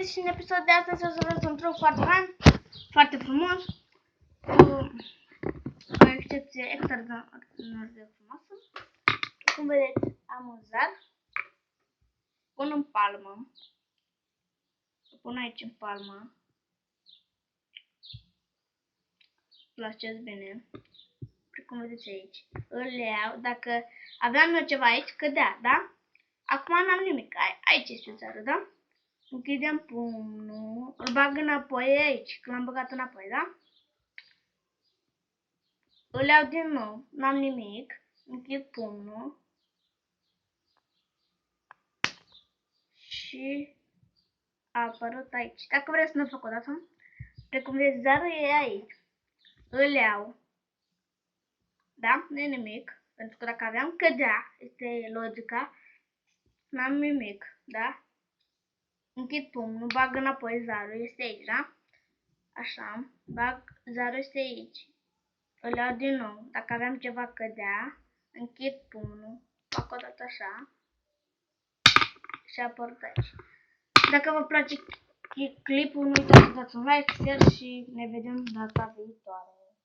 băieți, și în episodul de astăzi o să vă un truc foarte fain, foarte frumos, cu o excepție extraordinar de frumoasă. Cum vedeți, am un zar, pun în palmă, îl pun aici în palmă, îl așez bine, precum vedeți aici, îl iau, dacă aveam eu ceva aici, cădea, da? Acum n-am nimic, aici este zarul, da? Închidem pumnul, îl bag înapoi aici, că l-am băgat înapoi, da? Îl iau din nou, n-am nimic, închid pumnul și a apărut aici. Dacă vreți să ne fac o dată, precum vedeți, zarul e aici, îl iau, da? Nu e nimic, pentru că dacă aveam cădea, este logica, n-am nimic, da? Închid pumnul, bag înapoi zarul, este aici, da? Așa, bag, zarul este aici. Îl iau din nou, dacă aveam ceva cădea, închid pumnul, fac o dată așa și a apărut aici. Dacă vă place clipul, nu uitați să dați un like, share și ne vedem data viitoare.